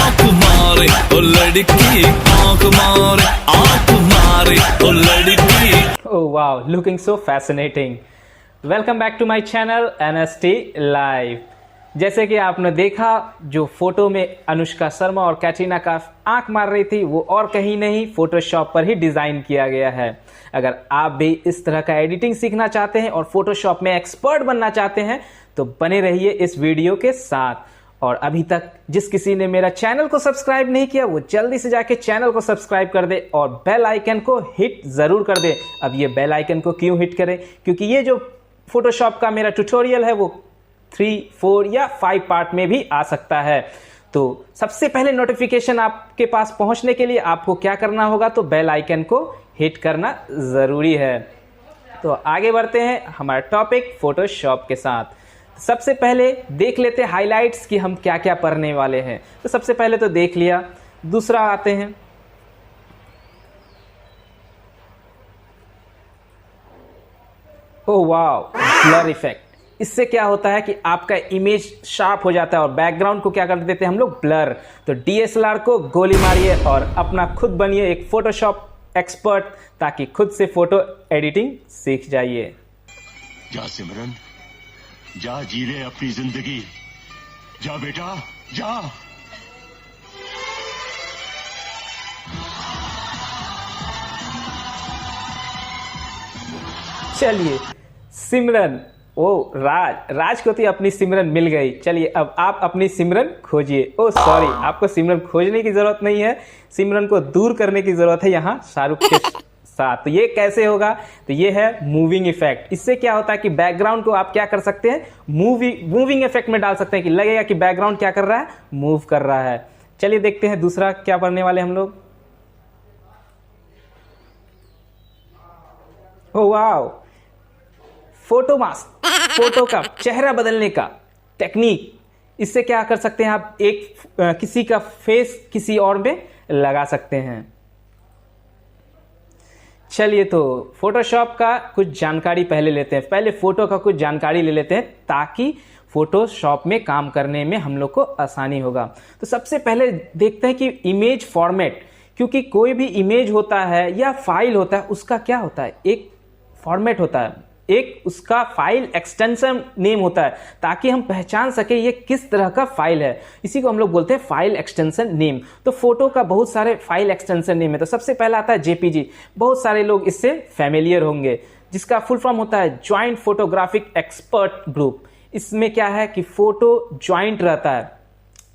आंख मारे ओ लड़की, आंख मारे, आंख मारे ओ लड़की। Oh wow, looking so fascinating. Welcome back to my channel NST Live. जैसे कि आपने देखा, जो फोटो में अनुष्का शर्मा और कैटरीना कैफ आंख मार रही थी, वो और कहीं नहीं फोटोशॉप पर ही डिज़ाइन किया गया है। अगर आप भी इस तरह का एडिटिंग सीखना चाहते हैं और फोटोशॉप में एक्सपर्ट बनना चाहते हैं तो बने रहिए इस वीडियो के साथ। और अभी तक जिस किसी ने मेरा चैनल को सब्सक्राइब नहीं किया वो जल्दी से जाके चैनल को सब्सक्राइब कर दे और बेल आइकन को हिट ज़रूर कर दे। अब ये बेल आइकन को क्यों हिट करें? क्योंकि ये जो फोटोशॉप का मेरा ट्यूटोरियल है वो 3, 4 या 5 पार्ट में भी आ सकता है। तो सबसे पहले नोटिफिकेशन आपके पास पहुंचने के लिए आपको क्या करना होगा, तो बेल आइकन को हिट करना ज़रूरी है। तो आगे बढ़ते हैं हमारा टॉपिक फोटोशॉप के साथ। सबसे पहले देख लेते हैं हाइलाइट्स कि हम क्या क्या पढ़ने वाले हैं। तो सबसे पहले तो देख लिया, दूसरा आते हैं। Oh wow, blur effect. इससे क्या होता है कि आपका इमेज शार्प हो जाता है और बैकग्राउंड को क्या कर देते हैं हम लोग, ब्लर। तो डीएसएलआर को गोली मारिए और अपना खुद बनिए एक फोटोशॉप एक्सपर्ट, ताकि खुद से फोटो एडिटिंग सीख जाइए। जा सिमरन, जा जी ले अपनी जिंदगी, जा बेटा जा। चलिए सिमरन, ओ राज को तो अपनी सिमरन मिल गई। चलिए अब आप अपनी सिमरन खोजिए। ओ सॉरी, आपको सिमरन खोजने की जरूरत नहीं है, सिमरन को दूर करने की जरूरत है यहाँ शाहरुख के साथ। तो ये कैसे होगा? तो ये है मूविंग इफेक्ट। इससे क्या होता है कि बैकग्राउंड को आप क्या कर सकते हैं, मूविंग इफेक्ट में डाल सकते हैं कि लगेगा कि बैकग्राउंड क्या कर रहा है, मूव कर रहा है। चलिए देखते हैं दूसरा क्या पढ़ने वाले हम लोग। Oh wow, photo mask, photo का चेहरा बदलने का टेक्निक। इससे क्या कर सकते हैं आप, एक किसी का फेस किसी और में लगा सकते हैं। चलिए तो फोटोशॉप का कुछ जानकारी पहले लेते हैं। पहले फोटो का कुछ जानकारी ले लेते हैं ताकि फोटोशॉप में काम करने में हम लोग को आसानी होगा। तो सबसे पहले देखते हैं कि इमेज फॉर्मेट, क्योंकि कोई भी इमेज होता है या फाइल होता है, उसका क्या होता है, एक फॉर्मेट होता है, एक उसका फाइल एक्सटेंशन नेम होता है, ताकि हम पहचान सके ये किस तरह का फाइल है। इसी को हम लोग बोलते हैं फाइल एक्सटेंशन नेम। तो फोटो का बहुत सारे फाइल एक्सटेंशन नेम है। तो सबसे पहला आता है जेपीजी। बहुत सारे लोग इससे फैमिलियर होंगे, जिसका फुल फॉर्म होता है ज्वाइंट फोटोग्राफिक एक्सपर्ट ग्रुप। इसमें क्या है कि फोटो ज्वाइंट रहता है।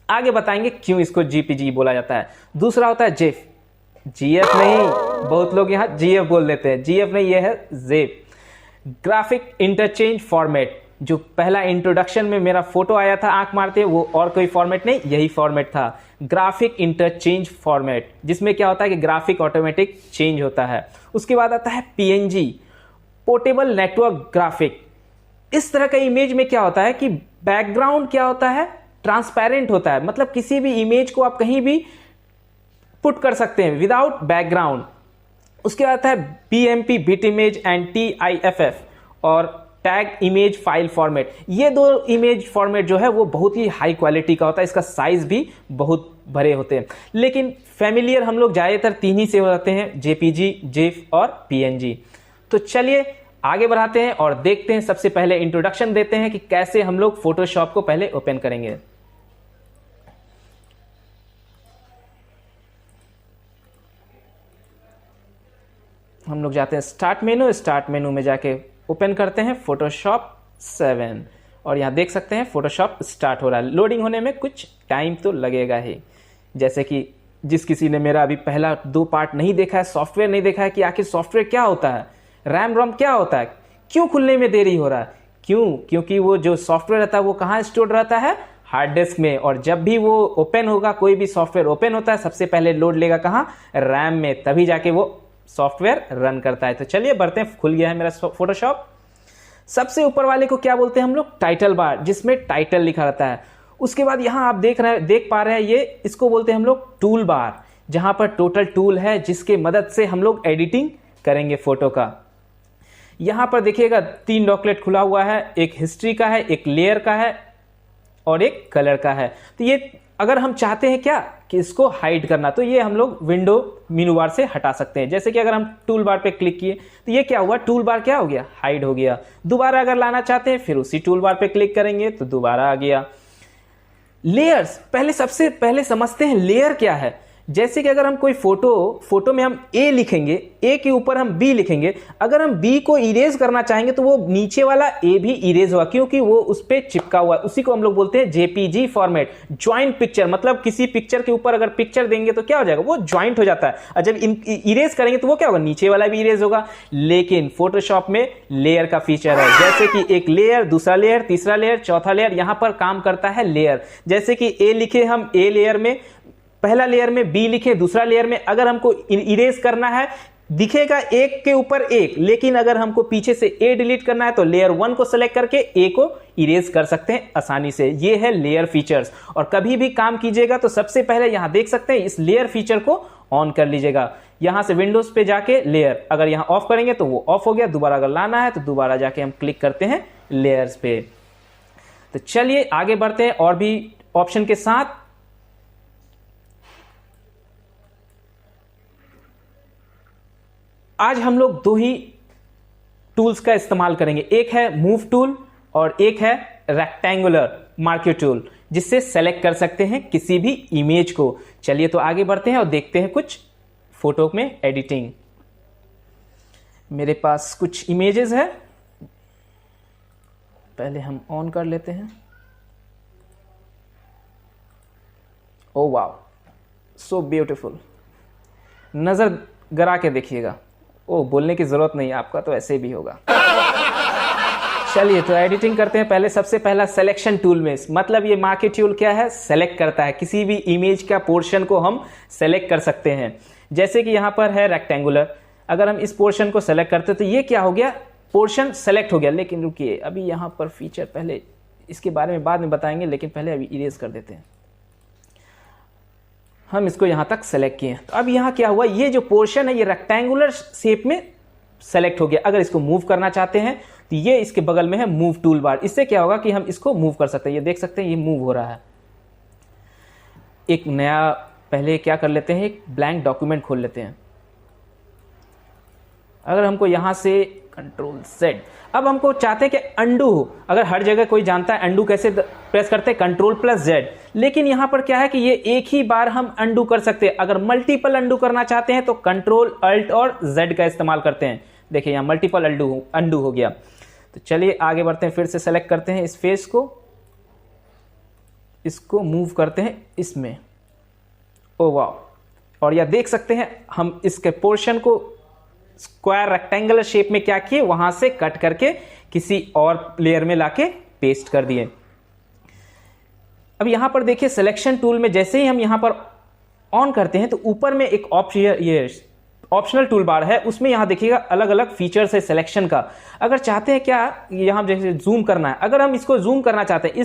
आगे बताएंगे क्यों इसको जीपीजी बोला जाता है। दूसरा होता है जेफ, जीएफ नहीं, बहुत लोग यहाँ जीएफ बोल देते हैं, जीएफ नहीं, ये है जेफ, ग्राफिक इंटरचेंज फॉर्मेट। जो पहला इंट्रोडक्शन में मेरा फोटो आया था आंख मारते, वो और कोई फॉर्मेट नहीं, यही फॉर्मेट था, ग्राफिक इंटरचेंज फॉर्मेट, जिसमें क्या होता है कि ग्राफिक ऑटोमेटिक चेंज होता है। उसके बाद आता है पीएनजी, पोर्टेबल नेटवर्क ग्राफिक। इस तरह का इमेज में क्या होता है कि बैकग्राउंड क्या होता है, ट्रांसपेरेंट होता है। मतलब किसी भी इमेज को आप कहीं भी पुट कर सकते हैं विदाउट बैकग्राउंड। उसके बाद आता है BMP, bit image and TIFF, और टैग इमेज फाइल फॉर्मेट। ये दो इमेज फॉर्मेट जो है वो बहुत ही हाई क्वालिटी का होता है, इसका साइज भी बहुत बड़े होते हैं। लेकिन फैमिलियर हम लोग ज़्यादातर 3 ही से होते हैं, जेपीजी, जेफ और पीएनजी। तो चलिए आगे बढ़ाते हैं और देखते हैं। सबसे पहले इंट्रोडक्शन देते हैं कि कैसे हम लोग फोटोशॉप को पहले ओपन करेंगे। हम लोग जाते हैं स्टार्ट मेनू, स्टार्ट मेनू में जाके ओपन करते हैं फोटोशॉप 7 और यहाँ देख सकते हैं फोटोशॉप स्टार्ट हो रहा है। लोडिंग होने में कुछ टाइम तो लगेगा ही। जैसे कि जिस किसी ने मेरा अभी पहला 2 पार्ट नहीं देखा है, सॉफ्टवेयर नहीं देखा है कि आखिर सॉफ्टवेयर क्या होता है, रैम रोम क्या होता है, क्यों खुलने में देरी हो रहा है, क्योंकि वो जो सॉफ्टवेयर रहता है वो कहाँ स्टोर रहता है, हार्ड डिस्क में। और जब भी वो ओपन होगा, कोई भी सॉफ्टवेयर ओपन होता है, सबसे पहले लोड लेगा कहाँ, रैम में, तभी जाके वो सॉफ्टवेयर रन करता है। तो चलिए बढ़ते हैं। खुल गया है मेरा फोटोशॉप। सबसे ऊपर वाले को क्या बोलते हैं हम लोग, टाइटल बार, जिसमें टाइटल लिखा रहता है। उसके बाद यहां आप देख पा रहे हैं, ये इसको बोलते हैं हम लोग टूल बार, जहां पर टोटल टूल है जिसके मदद से हम लोग एडिटिंग करेंगे फोटो का। यहां पर देखिएगा 3 डॉकलेट खुला हुआ है, एक हिस्ट्री का है, एक लेयर का है और एक कलर का है। तो ये अगर हम चाहते हैं क्या कि इसको हाइड करना, तो ये हम लोग विंडो मेनू बार से हटा सकते हैं। जैसे कि अगर हम टूल बार पे क्लिक किए तो ये क्या हुआ, टूल बार क्या हो गया, हाइड हो गया। दोबारा अगर लाना चाहते हैं फिर उसी टूल बार पे क्लिक करेंगे तो दोबारा आ गया। लेयर्स, पहले सबसे पहले समझते हैं लेयर क्या है। जैसे कि अगर हम कोई फोटो में हम ए लिखेंगे, ए के ऊपर हम बी लिखेंगे, अगर हम बी को इरेज करना चाहेंगे तो वो नीचे वाला ए भी इरेज होगा, क्योंकि वो उस पर चिपका हुआ है। उसी को हम लोग बोलते हैं जेपीजी फॉर्मेट, ज्वाइंट पिक्चर। मतलब किसी पिक्चर के ऊपर अगर पिक्चर देंगे तो क्या हो जाएगा, वो ज्वाइंट हो जाता है, और जब इरेज करेंगे तो वो क्या होगा, नीचे वाला भी इरेज होगा। लेकिन फोटोशॉप में लेयर का फीचर है, जैसे कि एक लेयर, दूसरा लेयर, तीसरा लेयर, चौथा लेयर, यहां पर काम करता है लेयर। जैसे कि ए लिखे हम ए लेयर में, पहला लेयर में बी लिखे दूसरा लेयर में, अगर हमको इरेज करना है दिखेगा एक के ऊपर एक, लेकिन अगर हमको पीछे से ए डिलीट करना है तो लेयर 1 को सेलेक्ट करके ए को इरेज कर सकते हैं आसानी से। ये है लेयर फीचर्स। और कभी भी काम कीजिएगा तो सबसे पहले यहां देख सकते हैं इस लेयर फीचर को ऑन कर लीजिएगा। यहां से विंडोज पे जाके लेयर, अगर यहां ऑफ करेंगे तो वो ऑफ हो गया। दोबारा अगर लाना है तो दोबारा जाके हम क्लिक करते हैं लेयर्स पे। तो चलिए आगे बढ़ते हैं और भी ऑप्शन के साथ। आज हम लोग दो ही टूल्स का इस्तेमाल करेंगे, एक है मूव टूल और एक है रेक्टेंगुलर मार्क्यू टूल, जिससे सेलेक्ट कर सकते हैं किसी भी इमेज को। चलिए तो आगे बढ़ते हैं और देखते हैं कुछ फोटो में एडिटिंग। मेरे पास कुछ इमेजेस है, पहले हम ऑन कर लेते हैं। ओ वाओ, सो ब्यूटीफुल, नजर गरा के देखिएगा। ओ, बोलने की जरूरत नहीं है, आपका तो ऐसे भी होगा। चलिए तो एडिटिंग करते हैं। पहले सबसे पहला सिलेक्शन टूल में, मतलब ये मार्क्यू टूल क्या है, सेलेक्ट करता है किसी भी इमेज का पोर्शन को हम सेलेक्ट कर सकते हैं। जैसे कि यहां पर है रेक्टेंगुलर, अगर हम इस पोर्शन को सेलेक्ट करते तो ये क्या हो गया, पोर्शन सेलेक्ट हो गया। लेकिन रुकिए, अभी यहां पर फीचर, पहले इसके बारे में बाद में बताएंगे, लेकिन पहले अभी इरेज कर देते हैं। हम इसको यहां तक सेलेक्ट किए, तो अब यहां क्या हुआ, ये जो पोर्शन है ये रेक्टेंगुलर शेप में सेलेक्ट हो गया। अगर इसको मूव करना चाहते हैं तो ये इसके बगल में है मूव टूल बार, इससे क्या होगा कि हम इसको मूव कर सकते हैं। ये देख सकते हैं ये मूव हो रहा है। एक नया, पहले क्या कर लेते हैं, एक ब्लैंक डॉक्यूमेंट खोल लेते हैं। अगर हमको यहां से कंट्रोल Z, अब हमको चाहते हैं कि अंडू हो। अगर हर जगह कोई जानता है अंडू कैसे प्रेस करते हैं, कंट्रोल+Z, लेकिन यहां पर क्या है कि ये एक ही बार हम अंडू कर सकते हैं। अगर मल्टीपल अंडू करना चाहते हैं तो कंट्रोल, Alt और Z का इस्तेमाल करते हैं। देखिए यहां मल्टीपल अंडू हो गया। तो चलिए आगे बढ़ते हैं, फिर से सेलेक्ट करते हैं इस फेस को, इसको मूव करते हैं इसमें। ओ वाह, और यह देख सकते हैं हम इसके पोर्शन को स्क्वायर रेक्टेंगुलर शेप में क्या किए, वहां से कट करके किसी और लेयर में लाके पेस्ट कर दिए। अब यहां पर देखिए सिलेक्शन टूल में जैसे ही हम यहां पर ऑन करते हैं तो ऊपर में एक ऑप्शनल टूल बार है, उसमें यहां देखिएगा अलग अलग फीचर्स है सिलेक्शन का। अगर चाहते हैं क्या, यहां जैसे जूम करना है, अगर हम इसको जूम करना चाहते हैं,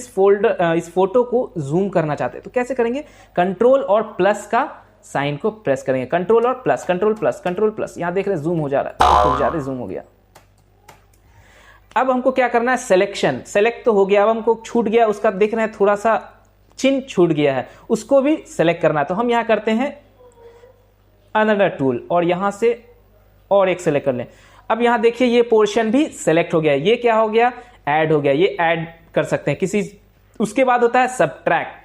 इस फोटो को जूम करना चाहते हैं तो कैसे करेंगे, कंट्रोल और प्लस का साइन को प्रेस करेंगे, कंट्रोल और plus, control plus, control plus. यहां देख रहे हैं जूम हो जा रहा है, तो ज्यादा जूम हो गया। अब हमको क्या करना है, सिलेक्शन, सेलेक्ट तो हो गया, अब हमको छूट गया उसका, देख रहे हैं थोड़ा सा चिन्ह छूट गया है, उसको भी सेलेक्ट करना है। तो हम यहां करते हैं अनदर टूल और यहां से और एक सेलेक्ट कर लें। अब यहां देखिए ये पोर्शन भी सेलेक्ट हो गया, ये क्या हो गया, ऐड हो गया। ये ऐड कर सकते हैं किसी, उसके बाद होता है सबट्रैक्ट।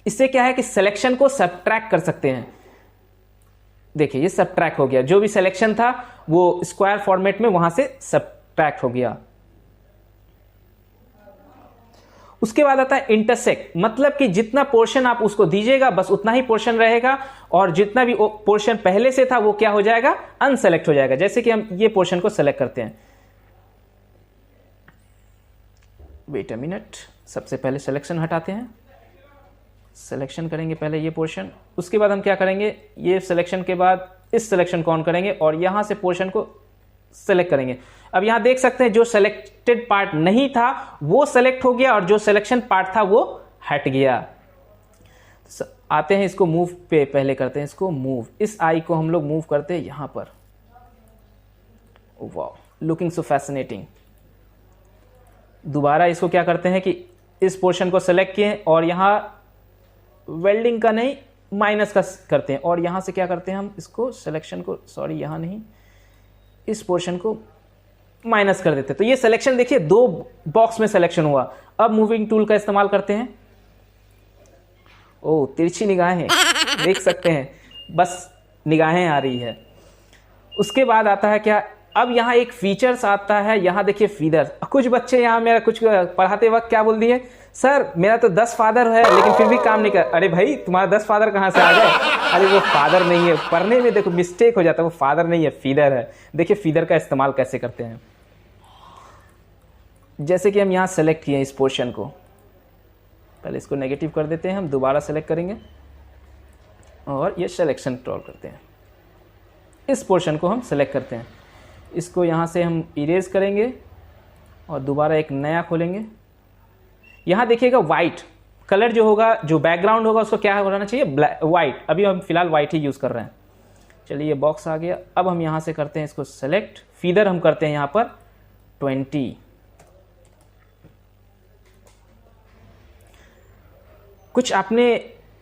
इससे क्या है कि सिलेक्शन को सबट्रैक्ट कर सकते हैं। देखिए ये सबट्रैक्ट हो गया, जो भी सिलेक्शन था वो स्क्वायर फॉर्मेट में वहां से सबट्रैक्ट हो गया। उसके बाद आता है इंटरसेक्ट, मतलब कि जितना पोर्शन आप उसको दीजिएगा बस उतना ही पोर्शन रहेगा, और जितना भी पोर्शन पहले से था वो क्या हो जाएगा, अनसेलेक्ट हो जाएगा। जैसे कि हम ये पोर्शन को सेलेक्ट करते हैं, वेट अ मिनट, सबसे पहले सिलेक्शन हटाते हैं, सिलेक्शन करेंगे पहले ये पोर्शन, उसके बाद हम क्या करेंगे, ये सिलेक्शन के बाद इस सिलेक्शन को ऑन करेंगे और यहां से पोर्शन को सेलेक्ट करेंगे। अब यहां देख सकते हैं जो सेलेक्टेड पार्ट नहीं था वो सेलेक्ट हो गया और जो सिलेक्शन पार्ट था वो हट गया। आते हैं इसको मूव पे, पहले करते हैं इसको मूव, इस आई को हम लोग मूव करते हैं यहां पर। Wow, looking so fascinating. दोबारा इसको क्या करते हैं कि इस पोर्शन को सेलेक्ट किए और यहां वेल्डिंग का नहीं, माइनस का करते हैं। और यहाँ से क्या करते हैं हम इसको सिलेक्शन को, सॉरी यहाँ नहीं, इस पोर्शन को माइनस कर देते हैं। तो ये सिलेक्शन देखिए 2 बॉक्स में सिलेक्शन हुआ। अब मूविंग टूल का इस्तेमाल करते हैं। ओ तिरछी निगाहें देख सकते हैं, बस निगाहें आ रही है। उसके बाद आता है क्या, अब यहाँ एक फीचर्स आता है, यहाँ देखिए फीदर। कुछ बच्चे यहाँ मेरा कुछ पढ़ाते वक्त क्या बोल दिए, सर मेरा तो 10 फादर है लेकिन फिर भी काम नहीं कर। अरे भाई तुम्हारा 10 फादर कहाँ से आ गए? अरे वो फादर नहीं है, पढ़ने में देखो मिस्टेक हो जाता है, वो फादर नहीं है फीदर है। देखिए फीदर का इस्तेमाल कैसे करते हैं। जैसे कि हम यहाँ सेलेक्ट किए इस पोर्शन को, पहले इसको नेगेटिव कर देते हैं, हम दोबारा सेलेक्ट करेंगे और ये सिलेक्शन टॉल करते हैं। इस पोर्शन को हम सेलेक्ट करते हैं, इसको यहाँ से हम इरेज करेंगे और दोबारा एक नया खोलेंगे। यहाँ देखिएगा वाइट कलर जो होगा, जो बैकग्राउंड होगा उसको क्या होना चाहिए, ब्लैक वाइट। अभी हम फिलहाल वाइट ही यूज़ कर रहे हैं। चलिए ये बॉक्स आ गया। अब हम यहाँ से करते हैं इसको सेलेक्ट, फीदर हम करते हैं यहाँ पर 20। कुछ आपने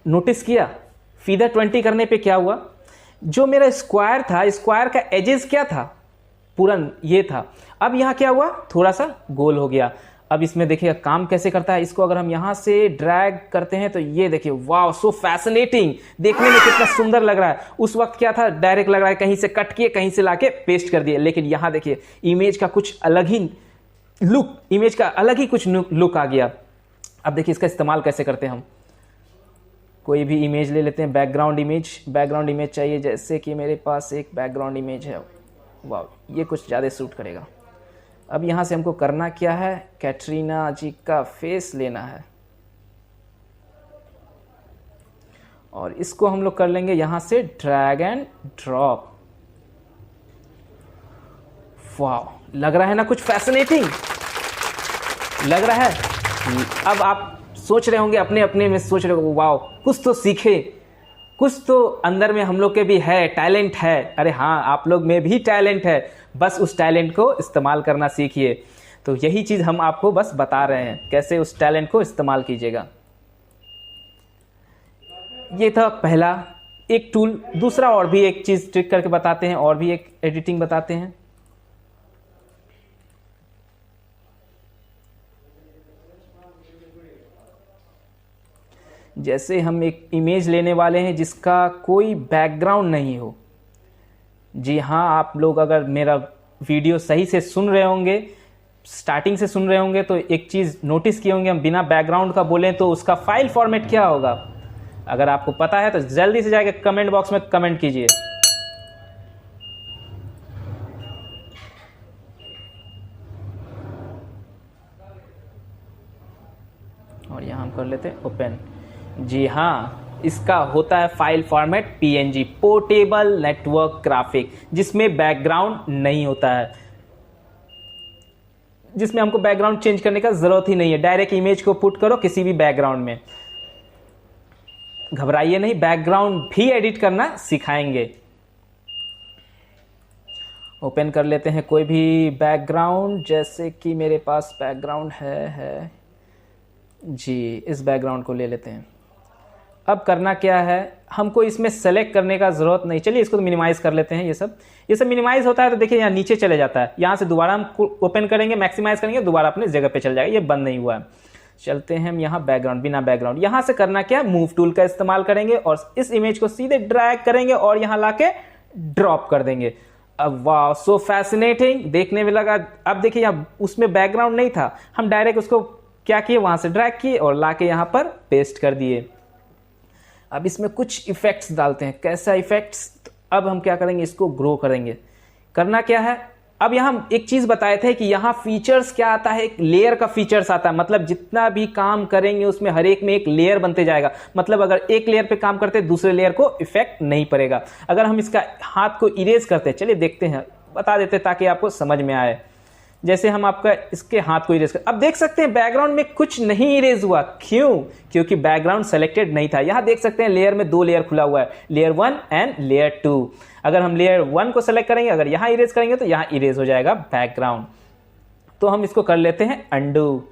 नोटिस किया फीदर 20 करने पे क्या हुआ, जो मेरा स्क्वायर था, स्क्वायर का एजेस क्या था, पूरा ये था। अब यहाँ क्या हुआ, थोड़ा सा गोल हो गया। अब इसमें देखिए काम कैसे करता है। इसको अगर हम यहाँ से ड्रैग करते हैं तो ये देखिए, वाह सो फैसिनेटिंग, देखने में कितना सुंदर लग रहा है। उस वक्त क्या था, डायरेक्ट लग रहा है कहीं से कट किए कहीं से लाके पेस्ट कर दिए। लेकिन यहाँ देखिए इमेज का कुछ अलग ही लुक, इमेज का अलग ही कुछ लुक आ गया। अब देखिए इसका इस्तेमाल कैसे करते हैं हम। कोई भी इमेज ले लेते हैं, बैकग्राउंड इमेज चाहिए। जैसे कि मेरे पास एक बैकग्राउंड इमेज है, वाह ये कुछ ज़्यादा सूट करेगा। अब यहाँ से हमको करना क्या है, कैटरीना जी का फेस लेना है और इसको हम लोग कर लेंगे यहाँ से ड्रैग एंड ड्रॉप। वाह लग रहा है ना कुछ फैसिनेटिंग लग रहा है। अब आप सोच रहे होंगे अपने अपने में, सोच रहे हो वाह कुछ तो सीखे, कुछ तो अंदर में हम लोग के भी है, टैलेंट है। अरे हाँ आप लोग में भी टैलेंट है, बस उस टैलेंट को इस्तेमाल करना सीखिए। तो यही चीज़ हम आपको बस बता रहे हैं, कैसे उस टैलेंट को इस्तेमाल कीजिएगा। ये था पहला एक टूल। दूसरा और भी एक चीज़ ट्रिक करके बताते हैं, और भी एक एडिटिंग बताते हैं। जैसे हम एक इमेज लेने वाले हैं जिसका कोई बैकग्राउंड नहीं हो। जी हाँ, आप लोग अगर मेरा वीडियो सही से सुन रहे होंगे, स्टार्टिंग से सुन रहे होंगे, तो एक चीज़ नोटिस किए होंगे, हम बिना बैकग्राउंड का बोलें तो उसका फाइल फॉर्मेट क्या होगा। अगर आपको पता है तो जल्दी से जाकर कमेंट बॉक्स में कमेंट कीजिए। और यहाँ हम कर लेते हैं ओपन। जी हाँ, इसका होता है file format PNG, portable network graphic, जिसमें बैकग्राउंड नहीं होता है, जिसमें हमको बैकग्राउंड चेंज करने का जरूरत ही नहीं है। डायरेक्ट इमेज को पुट करो किसी भी बैकग्राउंड में। घबराइए नहीं, बैकग्राउंड भी एडिट करना सिखाएंगे। ओपन कर लेते हैं कोई भी बैकग्राउंड, जैसे कि मेरे पास बैकग्राउंड है जी, इस बैकग्राउंड को ले लेते हैं। अब करना क्या है, हमको इसमें सेलेक्ट करने का ज़रूरत नहीं। चलिए इसको तो मिनिमाइज कर लेते हैं। ये सब मिनिमाइज होता है तो देखिए यहाँ नीचे चले जाता है। यहाँ से दोबारा हम ओपन करेंगे, मैक्सिमाइज करेंगे, दोबारा अपने जगह पे चल जाएगा। ये बंद नहीं हुआ है। चलते हैं हम यहाँ बैकग्राउंड, बिना बैकग्राउंड। यहाँ से करना क्या, मूव टूल का इस्तेमाल करेंगे और इस इमेज को सीधे ड्रैग करेंगे और यहाँ लाके ड्रॉप कर देंगे। अब वाह सो फैसिनेटिंग, देखने में लगा। अब देखिए यहाँ उसमें बैकग्राउंड नहीं था, हम डायरेक्ट उसको क्या किए, वहाँ से ड्रैग किए और लाके यहाँ पर पेस्ट कर दिए। अब इसमें कुछ इफेक्ट्स डालते हैं। कैसा इफेक्ट्स, तो अब हम क्या करेंगे, इसको ग्रो करेंगे। करना क्या है, अब यहाँ एक चीज़ बताए थे कि यहाँ फीचर्स क्या आता है, एक लेयर का फीचर्स आता है। मतलब जितना भी काम करेंगे उसमें हर एक में एक लेयर बनते जाएगा। मतलब अगर एक लेयर पे काम करते दूसरे लेयर को इफेक्ट नहीं पड़ेगा। अगर हम इसका हाथ को इरेज करते हैं, चलिए देखते हैं, बता देते ताकि आपको समझ में आए। जैसे हम आपका इसके हाथ को इरेज कर, अब देख सकते हैं बैकग्राउंड में कुछ नहीं इरेज हुआ। क्यों, क्योंकि बैकग्राउंड सेलेक्टेड नहीं था। यहाँ देख सकते हैं लेयर में 2 लेयर खुला हुआ है, लेयर 1 एंड लेयर 2। अगर हम लेयर 1 को सेलेक्ट करेंगे, अगर यहाँ इरेज करेंगे तो यहाँ इरेज हो जाएगा बैकग्राउंड। तो हम इसको कर लेते हैं अंडू।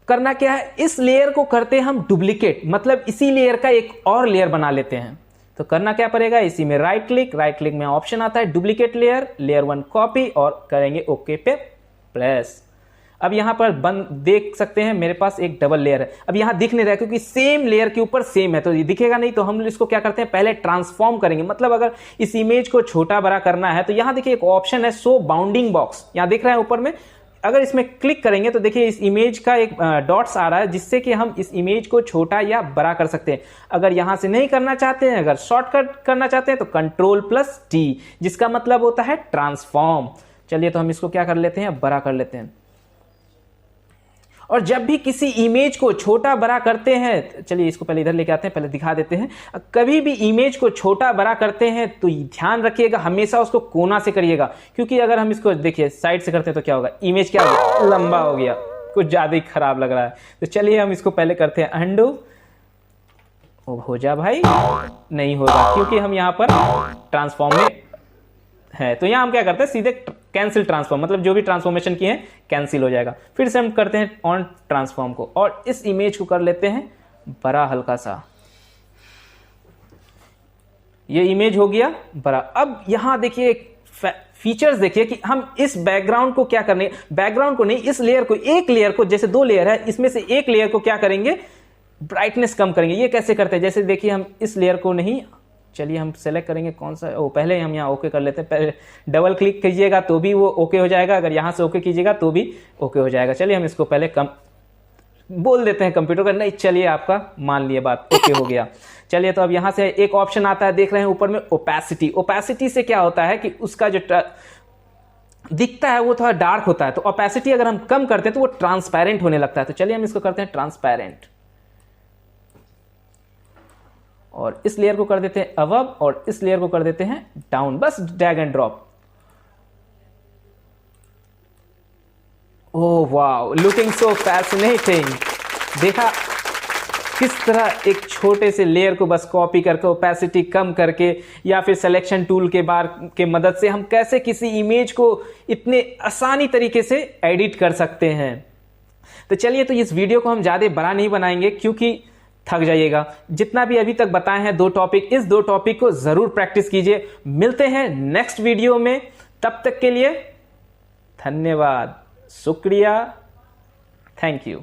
करना क्या है, इस लेयर को करते हैं हम डुप्लीकेट, मतलब इसी लेयर का एक और लेयर बना लेते हैं। तो करना क्या पड़ेगा, इसी में राइट क्लिक में ऑप्शन आता है डुप्लीकेट लेयर, लेयर 1 कॉपी और करेंगे ओके पे प्रेस। अब यहां पर बंद देख सकते हैं मेरे पास एक डबल लेयर है, अब यहां दिख नहीं रहा है क्योंकि सेम लेयर के ऊपर सेम है, तो ये दिखेगा नहीं। तो हम इसको क्या करते हैं, पहले ट्रांसफॉर्म करेंगे, मतलब अगर इस इमेज को छोटा बड़ा करना है तो यहां देखिए एक ऑप्शन है शो बाउंडिंग बॉक्स, यहां दिख रहा है ऊपर में। अगर इसमें क्लिक करेंगे तो देखिए इस इमेज का एक डॉट्स आ रहा है, जिससे कि हम इस इमेज को छोटा या बड़ा कर सकते हैं। अगर यहां से नहीं करना चाहते हैं, अगर शॉर्टकट करना चाहते हैं तो Ctrl+T, जिसका मतलब होता है ट्रांसफॉर्म। चलिए तो हम इसको क्या कर लेते हैं, बड़ा कर लेते हैं। और जब भी किसी इमेज को छोटा बड़ा करते हैं, चलिए इसको पहले इधर लेके आते हैं, पहले दिखा देते हैं। कभी भी इमेज को छोटा बड़ा करते हैं तो ध्यान रखिएगा हमेशा उसको कोना से करिएगा, क्योंकि अगर हम इसको देखिए साइड से करते हैं तो क्या होगा, इमेज क्या हो गया, लंबा हो गया, कुछ ज्यादा ही खराब लग रहा है। तो चलिए हम इसको पहले करते हैं अंडू। हो जा भाई, नहीं होगा क्योंकि हम यहां पर ट्रांसफॉर्म में है। तो यहां हम क्या करते हैं, सीधे कैंसिल ट्रांसफॉर्म, मतलब जो भी ट्रांसफॉर्मेशन किए हैं कैंसिल हो जाएगा। फिर से हम करते हैं ऑन ट्रांसफॉर्म को और इस इमेज को कर लेते हैं बड़ा हल्का सा, ये इमेज हो गया बड़ा। अब यहां देखिए फीचर्स देखिए कि हम इस बैकग्राउंड को क्या करने, बैकग्राउंड को नहीं, इस लेयर को, एक लेयर को, जैसे 2 लेयर है इसमें से एक लेयर को क्या करेंगे, ब्राइटनेस कम करेंगे। ये कैसे करते हैं, जैसे देखिए हम इस लेयर को नहीं, चलिए हम सेलेक्ट करेंगे कौन सा, पहले हम यहाँ ओके कर लेते हैं। पहले डबल क्लिक कीजिएगा तो भी वो ओके हो जाएगा, अगर यहाँ से ओके कीजिएगा तो भी ओके हो जाएगा। चलिए हम इसको पहले कम बोल देते हैं कंप्यूटर का, नहीं चलिए आपका मान लिए बात, ओके हो गया। चलिए तो अब यहाँ से एक ऑप्शन आता है, देख रहे हैं ऊपर में ओपेसिटी। ओपेसिटी से क्या होता है कि उसका जो दिखता है वो थोड़ा डार्क होता है, तो ओपेसिटी अगर हम कम करते हैं तो वो ट्रांसपेरेंट होने लगता है। तो चलिए हम इसको करते हैं ट्रांसपेरेंट और इस लेयर को कर देते हैं अबव और इस लेयर को कर देते हैं डाउन, बस drag and drop. Oh wow, looking so fascinating. देखा किस तरह एक छोटे से लेयर को बस कॉपी करके ओपेसिटी कम करके या फिर सिलेक्शन टूल के बार के मदद से हम कैसे किसी इमेज को इतने आसानी तरीके से एडिट कर सकते हैं। तो चलिए तो इस वीडियो को हम ज्यादा बड़ा नहीं बनाएंगे क्योंकि थक जाइएगा। जितना भी अभी तक बताए हैं 2 टॉपिक, इस 2 टॉपिक को जरूर प्रैक्टिस कीजिए। मिलते हैं नेक्स्ट वीडियो में, तब तक के लिए धन्यवाद, शुक्रिया, थैंक यू।